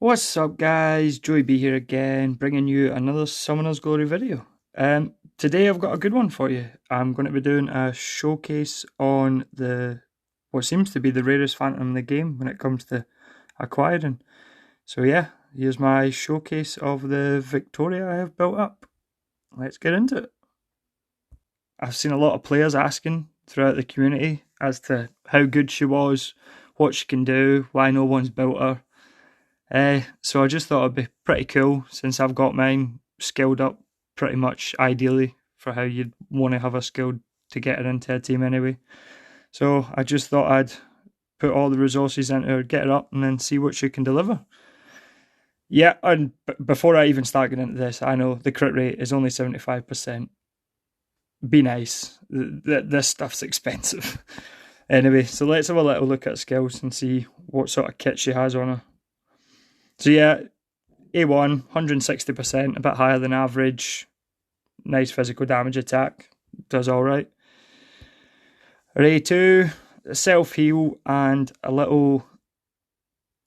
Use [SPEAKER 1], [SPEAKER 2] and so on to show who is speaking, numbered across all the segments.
[SPEAKER 1] What's up guys, Joey B here again, bringing you another Summoner's Glory video. Today I've got a good one for you. I'm going to be doing a showcase on what seems to be the rarest phantom in the game when it comes to acquiring. So yeah, here's my showcase of the Victoria I have built up. Let's get into it. I've seen a lot of players asking throughout the community as to how good she was, what she can do, why no one's built her. So I just thought it'd be pretty cool since I've got mine skilled up pretty much ideally for how you'd want to have her skilled to get her into a team anyway. So I just thought I'd put all the resources into her, get her up, and then see what she can deliver. Yeah, and before I even start getting into this, I know the crit rate is only 75%. Be nice. This stuff's expensive. Anyway, so let's have a little look at skills and see what sort of kit she has on her. So yeah, A1, 160%, a bit higher than average. Nice physical damage attack, does alright. A2, self-heal and a little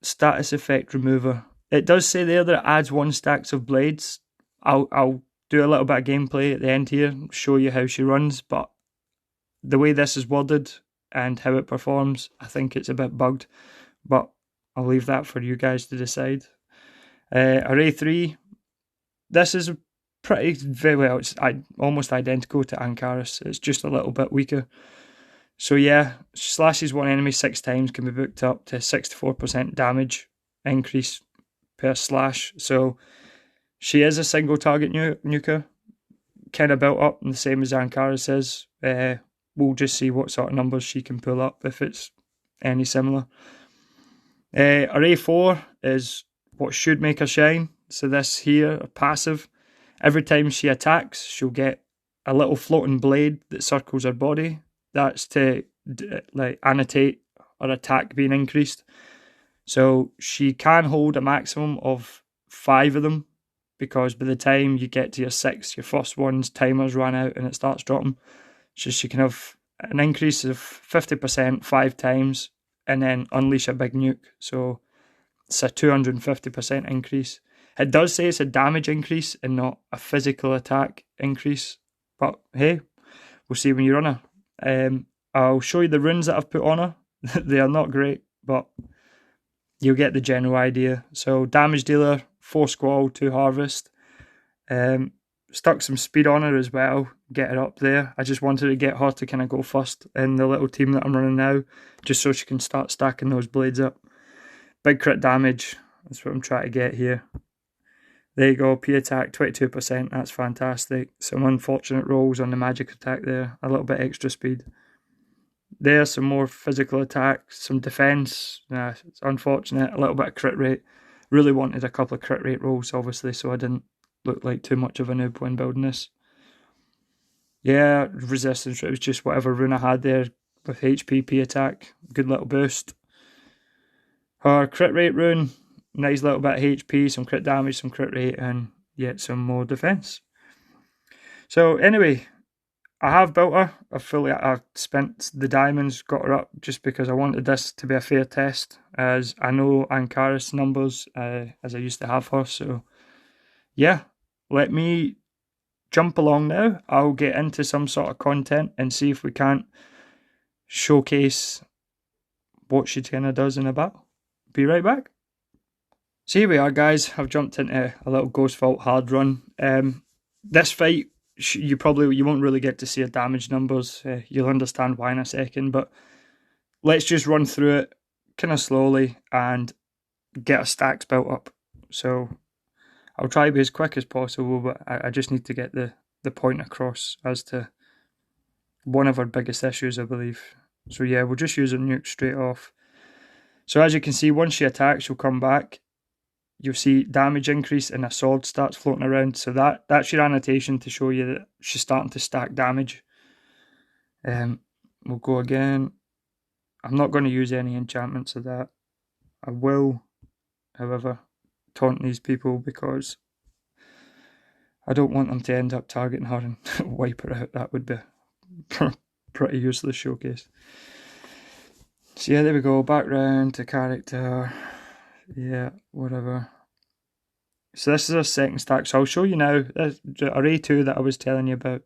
[SPEAKER 1] status effect remover. It does say there that it adds 1 stack of blades. I'll do a little bit of gameplay at the end here, show you how she runs, but the way this is worded and how it performs, I think it's a bit bugged, but I'll leave that for you guys to decide. Array 3, this is pretty very well, it's almost identical to Ankaris, it's just a little bit weaker. So yeah, slashes one enemy 6 times, can be booked up to 64% damage increase per slash. So she is a single target nuker, kind of built up, and the same as Ankaris is. We'll just see what sort of numbers she can pull up if it's any similar. Array 4 is what should make her shine. So this here, a passive. Every time she attacks, she'll get a little floating blade that circles her body. That's to annotate her attack being increased. So she can hold a maximum of 5 of them, because by the time you get to your 6, your first one's timer's run out and it starts dropping. So she can have an increase of 50% 5 times and then unleash a big nuke. So it's a 250% increase. It does say it's a damage increase and not a physical attack increase. But hey, we'll see when you run her. I'll show you the runes that I've put on her. They are not great, but you'll get the general idea. So damage dealer, 4 squall, 2 harvest. Stuck some speed on her as well, get her up there. I just wanted to get her to kind of go first in the little team that I'm running now, just so she can start stacking those blades up. Big crit damage, that's what I'm trying to get here. There you go, P attack 22%, that's fantastic. Some unfortunate rolls on the magic attack there, a little bit extra speed. There's some more physical attack, some defense. It's unfortunate, a little bit of crit rate. Really wanted a couple of crit rate rolls, obviously, so I didn't look like too much of a noob when building this. Yeah, resistance, it was just whatever rune I had there with HP, P attack. Good little boost. Her crit rate rune, nice little bit of HP, some crit damage, some crit rate, and yet some more defense. So anyway, I have built her. I spent the diamonds, got her up just because I wanted this to be a fair test, as I know Ankaris numbers as I used to have her. So yeah, let me jump along now. I'll get into some sort of content and see if we can't showcase what she kind of does in a battle. Be right back. So here we are, guys. I've jumped into a little Ghost Vault hard run. This fight, you won't really get to see her damage numbers. You'll understand why in a second, but let's just run through it kind of slowly and get our stacks built up. So I'll try to be as quick as possible, but I just need to get the point across as to one of our biggest issues, I believe. So yeah, we'll just use a nuke straight off. So as you can see, once she attacks, she'll come back. You'll see damage increase and a sword starts floating around. So that's your annotation to show you that she's starting to stack damage. We'll go again. I'm not going to use any enchantments of that. I will, however, taunt these people because I don't want them to end up targeting her and wipe her out. That would be a pretty useless showcase. So yeah, there we go, back round to character. Yeah, whatever. So this is our second stack. So I'll show you now array 2 that I was telling you about.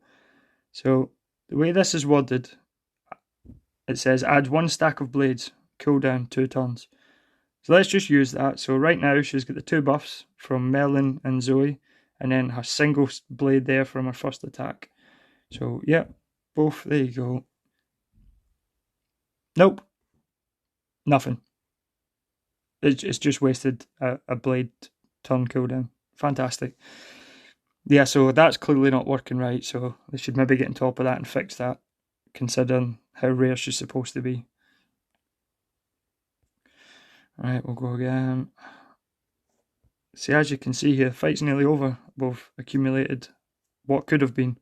[SPEAKER 1] So the way this is worded, it says add 1 stack of blades, cooldown 2 turns. So let's just use that. So right now she's got the 2 buffs from Merlin and Zoe, and then her single blade there from her first attack. So yeah, both, there you go. Nope, nothing. It's just wasted a blade turn cooldown. Fantastic. Yeah, so that's clearly not working right, so they should maybe get on top of that and fix that, considering how rare she's supposed to be. Right, we'll go again. See, as you can see here, the fight's nearly over. We've accumulated what could have been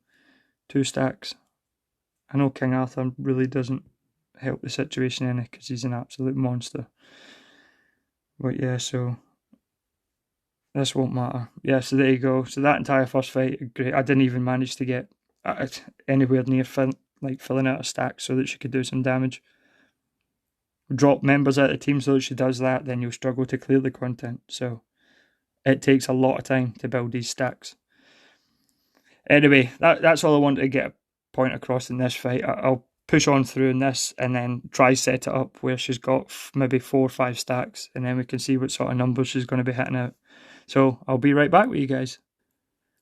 [SPEAKER 1] 2 stacks. I know King Arthur really doesn't help the situation any because he's an absolute monster. But yeah, so this won't matter. Yeah, so there you go. So that entire first fight, great. I didn't even manage to get anywhere near filling out a stack so that she could do some damage. Drop members out of the team so that she does that, then you'll struggle to clear the content. So it takes a lot of time to build these stacks. Anyway, that's all I wanted to get a point across in this fight. I'll push on through in this and then try set it up where she's got maybe 4 or 5 stacks, and then we can see what sort of numbers she's going to be hitting out. So I'll be right back with you guys.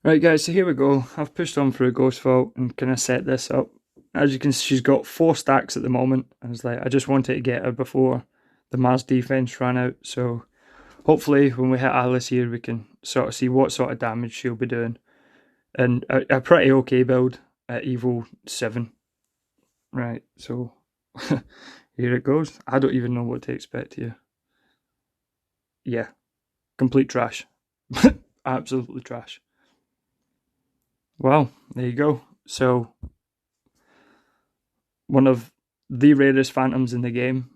[SPEAKER 1] Right guys, so here we go. I've pushed on through Ghost Vault and kind of set this up. As you can see, she's got 4 stacks at the moment. I just wanted to get her before the Mars defense ran out. So hopefully when we hit Alice here, we can sort of see what sort of damage she'll be doing. And a pretty okay build at Evo 7. Right, so here it goes. I don't even know what to expect here. Yeah, complete trash. Absolutely trash. Well, there you go. So, one of the rarest phantoms in the game,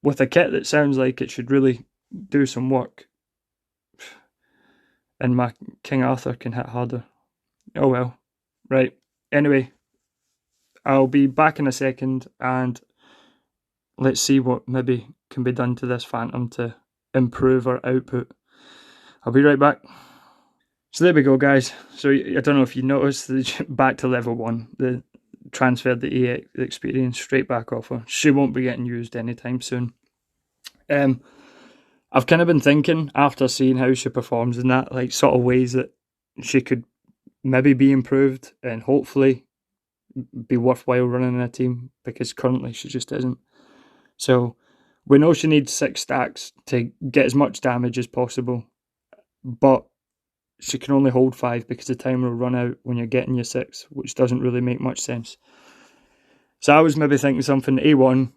[SPEAKER 1] with a kit that sounds like it should really do some work. And my King Arthur can hit harder. Oh well. Right. Anyway, I'll be back in a second and let's see what maybe can be done to this phantom to improve our output. I'll be right back. So there we go, guys. So I don't know if you noticed, back to level 1. The transferred the EX experience straight back off her. She won't be getting used anytime soon. I've kind of been thinking, after seeing how she performs in that, like sort of ways that she could maybe be improved and hopefully be worthwhile running in a team, because currently she just isn't. So we know she needs 6 stacks to get as much damage as possible, but she can only hold 5 because the timer will run out when you're getting your 6, which doesn't really make much sense. So I was maybe thinking something, A1,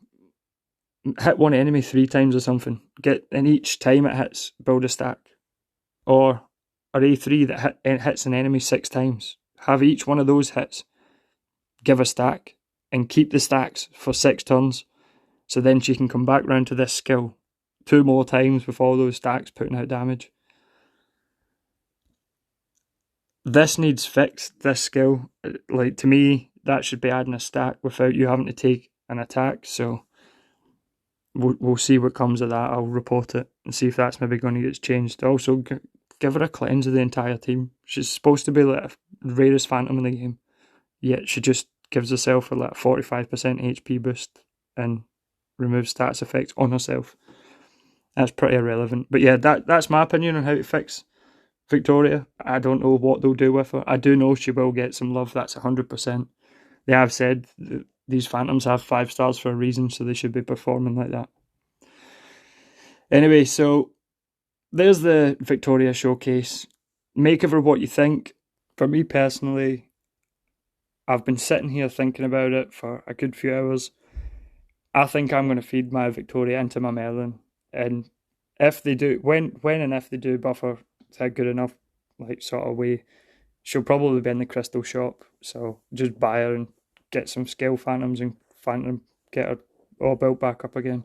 [SPEAKER 1] hit one enemy 3 times or something, and each time it hits, build a stack. Or A3 that hits an enemy 6 times. Have each one of those hits give a stack and keep the stacks for 6 turns, so then she can come back round to this skill 2 more times with all those stacks putting out damage. This needs fixed, this skill. Like, to me, that should be adding a stack without you having to take an attack. So we'll see what comes of that. I'll report it and see if that's maybe going to get changed. Also, give her a cleanse of the entire team. She's supposed to be like the rarest phantom in the game, yet she just gives herself a 45% HP boost and removes stats effects on herself. That's pretty irrelevant. But yeah, that's my opinion on how to fix Victoria. I don't know what they'll do with her. I do know she will get some love, that's 100%. They have said these phantoms have 5 stars for a reason, so they should be performing like that. Anyway, so there's the Victoria showcase. Make of her what you think. For me personally, I've been sitting here thinking about it for a good few hours. I think I'm going to feed my Victoria into my Merlin, and if they do, when and if they do buff her to a good enough sort of way, she'll probably be in the crystal shop. So just buy her and get some scale phantoms and get her all built back up again.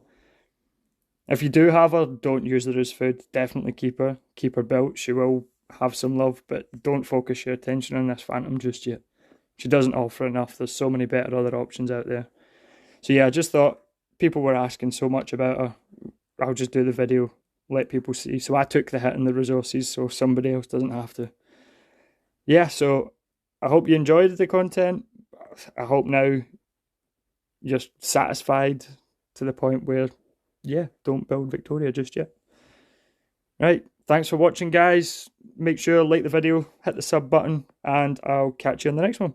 [SPEAKER 1] If you do have her, don't use her as food. Definitely keep her built. She will have some love, but don't focus your attention on this phantom just yet. She doesn't offer enough. There's so many better other options out there. So yeah, I just thought people were asking so much about her. I'll just do the video let people see. So I took the hit in the resources so somebody else doesn't have to. Yeah, so I hope you enjoyed the content. I hope now you're satisfied to the point where, yeah, don't build Victoria just yet. Right, thanks for watching, guys. Make sure like the video, hit the sub button, and I'll catch you on the next one.